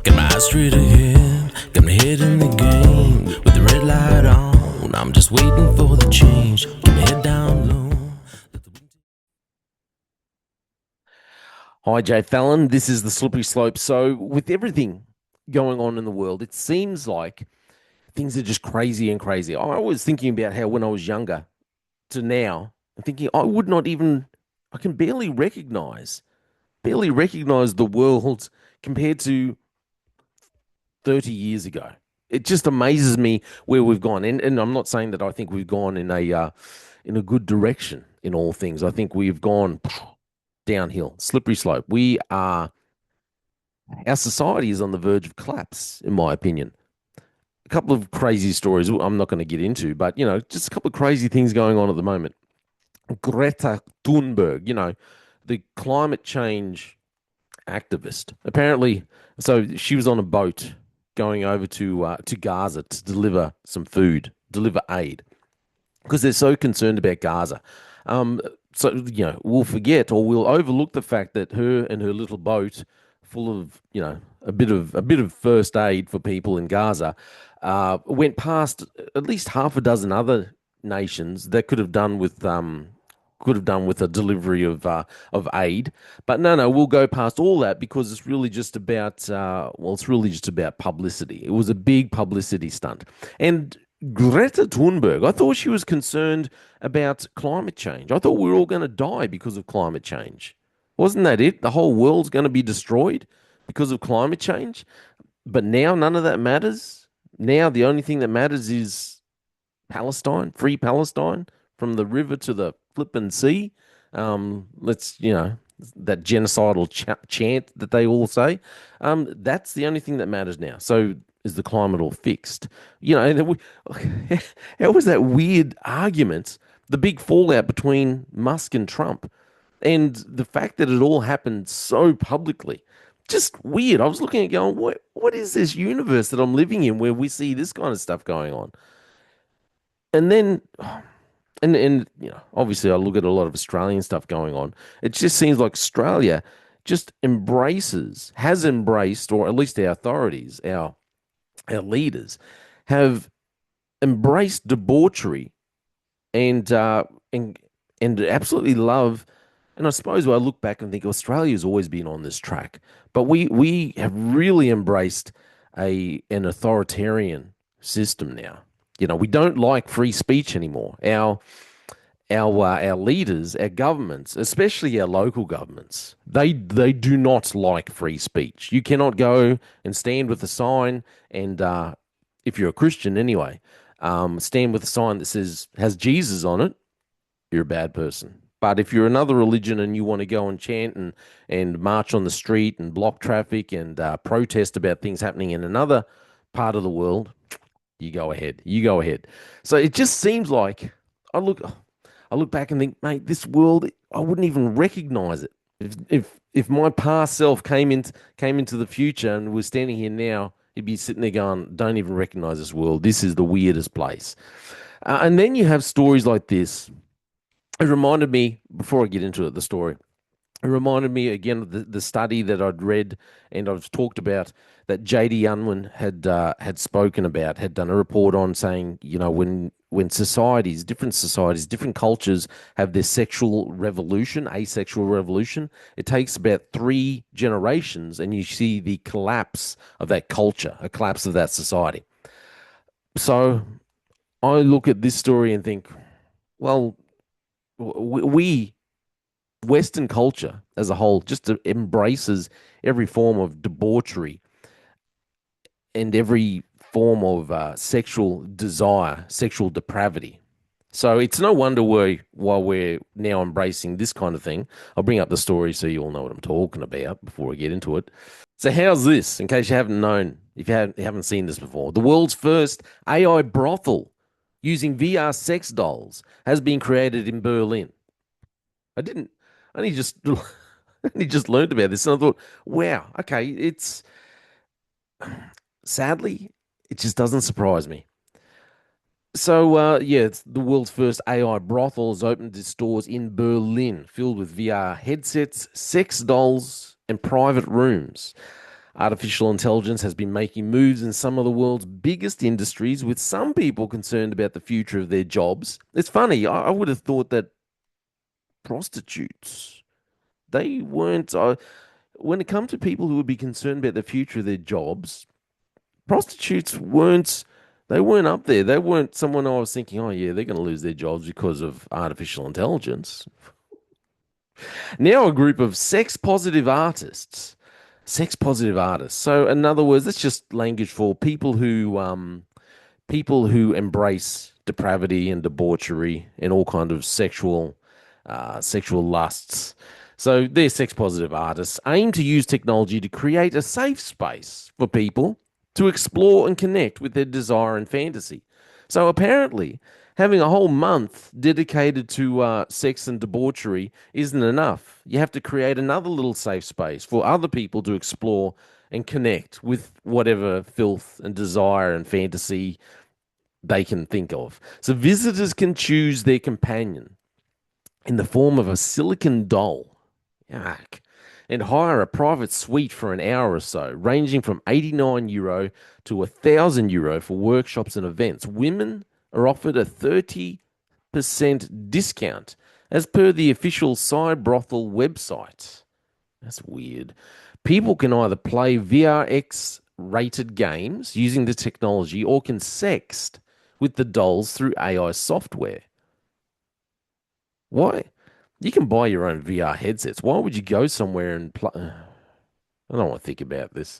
Got my eyes straight ahead, got my head in the game. With the red light on, I'm just waiting for the change. Keep my head down low. Hi, j-fallon. This is the slippery slope. So, with everything going on in the world, it seems like things are just crazy and crazy. I was thinking about how when I was younger to now, I'm thinking I would not even, I can barely recognize the world compared to 30 years ago. It just amazes me where we've gone. And I'm not saying that I think we've gone in a good direction in all things. I think we've gone downhill, slippery slope. Our society is on the verge of collapse, in my opinion. A couple of crazy stories I'm not going to get into, but just a couple of crazy things going on at the moment. Greta Thunberg, the climate change activist. Apparently, so she was on a boat going over to Gaza to deliver some food, deliver aid, because they're so concerned about Gaza. Um, so we'll forget or we'll overlook the fact that her and her little boat, full of a bit of first aid for people in Gaza, went past at least half a dozen other nations that could have done with a delivery of aid. But no, we'll go past all that because it's really just about it's really just about publicity. It was a big publicity stunt, and Greta Thunberg, I thought she was concerned about climate change. I thought we were all going to die because of climate change. Wasn't that it? The whole world's going to be destroyed because of climate change. But now none of that matters. Now the only thing that matters is Palestine, free Palestine, from the river to the flippin' sea. Let's, that genocidal chant that they all say. That's the only thing that matters now. So is the climate all fixed? How was that weird argument, the big fallout between Musk and Trump, and the fact that it all happened so publicly? Just weird. I was looking at it going, what is this universe that I'm living in where we see this kind of stuff going on? And then and obviously I look at a lot of Australian stuff going on. It just seems like Australia just has embraced, or at least our authorities, our leaders, have embraced debauchery and and absolutely love. And I suppose when I look back and think Australia's always been on this track, but we have really embraced an authoritarian system now. We don't like free speech anymore. Our leaders, our governments, especially our local governments, they do not like free speech. You cannot go and stand with a sign, and if you're a Christian anyway, stand with a sign that has Jesus on it. You're a bad person. But if you're another religion and you want to go and chant and march on the street and block traffic and protest about things happening in another part of the world, you go ahead. You go ahead. So it just seems like I look I look back and think, mate, this world, I wouldn't even recognize it. If my past self came into the future and was standing here now, he'd be sitting there going, don't even recognize this world. This is the weirdest place. And then you have stories like this. It reminded me, before I get into it, the story, it reminded me again of the study that I'd read and I've talked about, that JD Unwin had spoken about, had done a report on, saying, when societies, different cultures have their sexual revolution, asexual revolution, it takes about 3 generations, and you see the collapse of that culture, a collapse of that society. So I look at this story and think, well, we Western culture as a whole just embraces every form of debauchery and every form of sexual desire, sexual depravity. So it's no wonder why we're now embracing this kind of thing. I'll bring up the story so you all know what I'm talking about before I get into it. So how's this? In case you haven't known, if you haven't seen this before, the world's first AI brothel using VR sex dolls has been created in Berlin. I didn't. I only just only just learned about this, and I thought, wow, okay, it's sadly, it just doesn't surprise me. So, yeah, it's the world's first AI brothel has opened its doors in Berlin, filled with VR headsets, sex dolls, and private rooms. Artificial intelligence has been making moves in some of the world's biggest industries, with some people concerned about the future of their jobs. It's funny, I would have thought that prostitutes, they weren't, when it comes to people who would be concerned about the future of their jobs, prostitutes they weren't up there. They weren't someone I was thinking, oh yeah, they're going to lose their jobs because of artificial intelligence. Now a group of sex positive artists. Sex positive artists. So in other words, that's just language for people who embrace depravity and debauchery and all kind of sexual lusts. So they're sex positive artists aim to use technology to create a safe space for people to explore and connect with their desire and fantasy. So apparently, having a whole month dedicated to sex and debauchery isn't enough. You have to create another little safe space for other people to explore and connect with whatever filth and desire and fantasy they can think of. So visitors can choose their companion in the form of a silicon doll. Yuck. And hire a private suite for an hour or so, ranging from €89 to €1,000 for workshops and events. Women are offered a 30% discount, as per the official side brothel website. That's weird. People can either play VRX rated games using the technology or can sext with the dolls through AI software. Why? You can buy your own VR headsets. Why would you go somewhere and play? I don't want to think about this.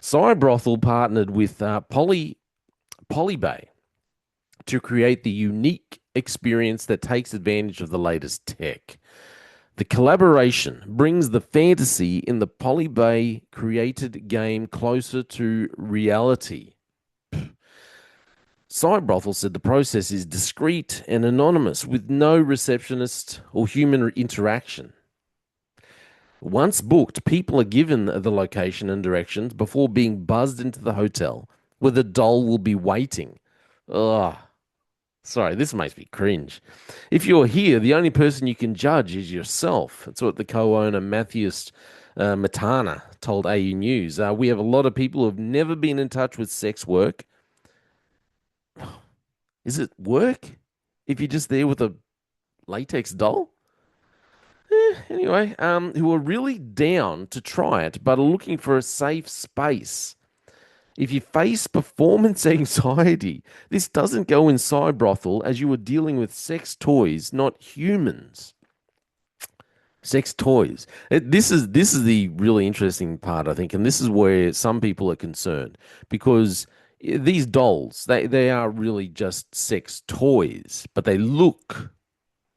Cybrothel partnered with Polybay to create the unique experience that takes advantage of the latest tech. The collaboration brings the fantasy in the Polybay created game closer to reality. Cybrothel said the process is discreet and anonymous with no receptionist or human interaction. Once booked, people are given the location and directions before being buzzed into the hotel where the doll will be waiting. Ugh. Sorry, this makes me cringe. If you're here, the only person you can judge is yourself. That's what the co-owner Matthias Matana told AU News. We have a lot of people who have never been in touch with sex work. Is it work if you're just there with a latex doll? Anyway, who are really down to try it but are looking for a safe space. If you face performance anxiety, this doesn't go inside brothel as you are dealing with sex toys, not humans. Sex toys. This is the really interesting part, I think, and this is where some people are concerned because these dolls they are really just sex toys, but they look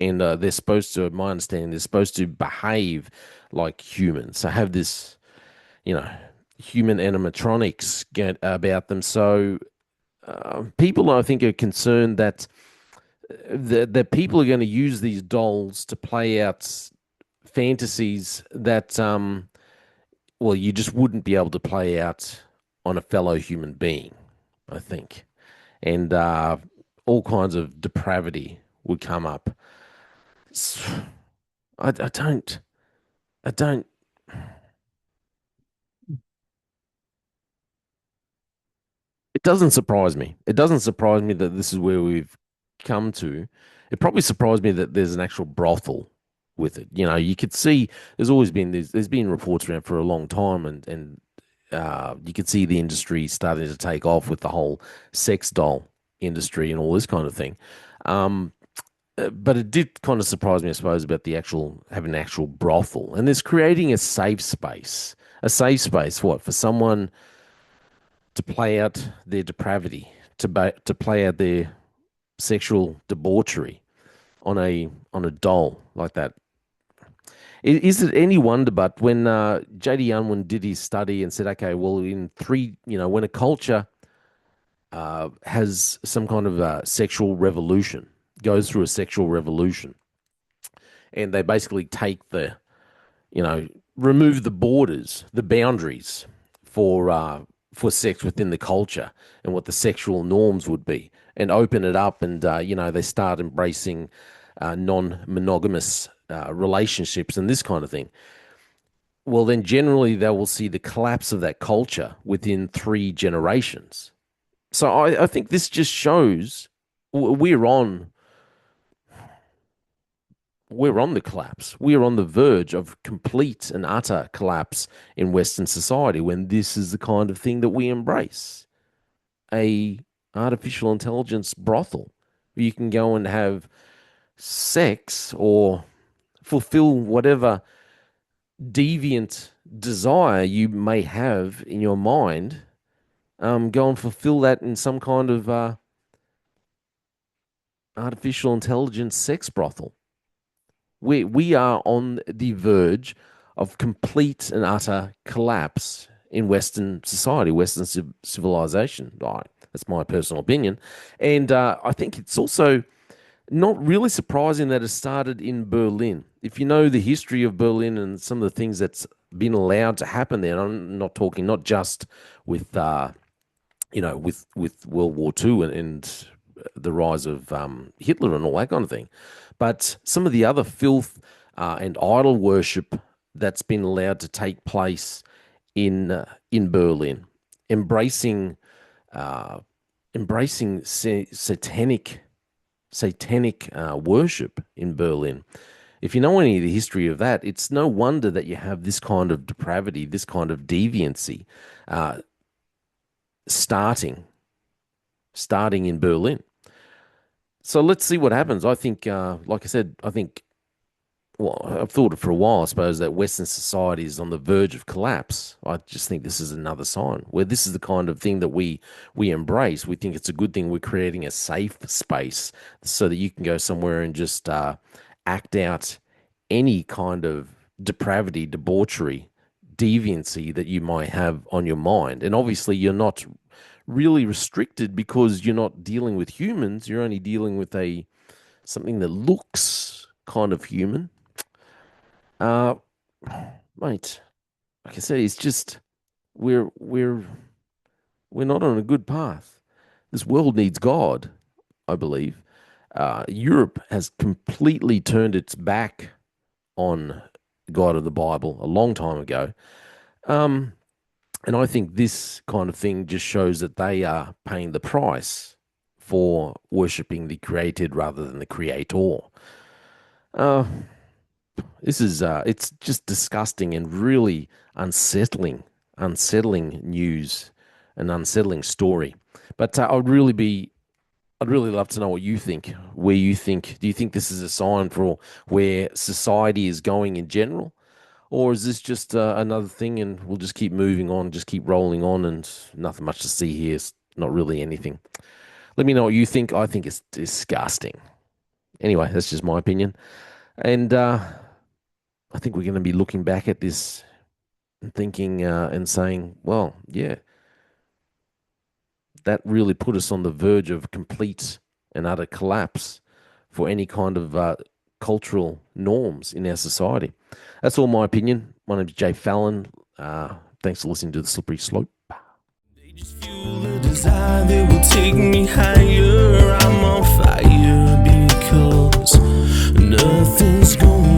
and they're supposed to, my understanding, they're supposed to behave like humans. So have this, you know, human animatronics get about them. So people, I think, are concerned that that people are going to use these dolls to play out fantasies that, well, you just wouldn't be able to play out on a fellow human being, I think, and all kinds of depravity would come up. I don't. I don't. It doesn't surprise me. It doesn't surprise me that this is where we've come to. It probably surprised me that there's an actual brothel with it. You know, you could see there's been reports around for a long time, and you could see the industry starting to take off with the whole sex doll industry and all this kind of thing. Um, but it did kind of surprise me, I suppose, about the actual having an actual brothel and this creating a safe space. A safe space, what, for someone to play out their depravity, to play out their sexual debauchery on a doll like that. Is it any wonder but when J.D. Unwin did his study and said, okay, well, in three, when a culture has some kind of sexual revolution, goes through a sexual revolution, and they basically take remove the borders, the boundaries for sex within the culture and what the sexual norms would be, and open it up, and they start embracing non-monogamous relationships and this kind of thing. well, then generally they will see the collapse of that culture within 3 generations. So I think this just shows we're on the collapse. We are on the verge of complete and utter collapse in Western society when this is the kind of thing that we embrace. A artificial intelligence brothel where you can go and have sex or fulfill whatever deviant desire you may have in your mind. Go and fulfill that in some kind of artificial intelligence sex brothel. We are on the verge of complete and utter collapse in Western society, Western civilization. Right, that's my personal opinion, and I think it's also not really surprising that it started in Berlin. If you know the history of Berlin and some of the things that's been allowed to happen there, and I'm not talking not just with with World War II and the rise of Hitler and all that kind of thing, but some of the other filth and idol worship that's been allowed to take place in Berlin, embracing uh, embracing satanic worship in Berlin. If you know any of the history of that, it's no wonder that you have this kind of depravity, this kind of deviancy, uh, starting starting in Berlin. So let's see what happens. I think, like I said, I think, well, I've thought it for a while, I suppose, that Western society is on the verge of collapse. I just think this is another sign where this is the kind of thing that we embrace. We think it's a good thing. We're creating a safe space so that you can go somewhere and just act out any kind of depravity, debauchery, deviancy that you might have on your mind. And obviously, you're not really restricted because you're not dealing with humans. You're only dealing with a something that looks kind of human. Uh, Mate, like I said, it's just we're we're we're not on a good path. This world needs God, I believe. Europe has completely turned its back on God of the Bible a long time ago. Um, and I think this kind of thing just shows that they are paying the price for worshipping the created rather than the creator. Uh, this is it's just disgusting and really unsettling news, an unsettling story. But I'd really love to know what you think. Where you think, do you think this is a sign for where society is going in general? Or is this just another thing and we'll just keep moving on, just keep rolling on and nothing much to see here? It's not really anything. Let me know what you think. I think it's disgusting. Anyway, that's just my opinion. And I think we're going to be looking back at this and thinking and saying, well, yeah, that really put us on the verge of complete and utter collapse for any kind of cultural norms in our society. That's all my opinion. My name's j-fallon. Thanks for listening to The Slippery Slope. They just fuel a desire that will take me higher. I'm on fire because nothing's going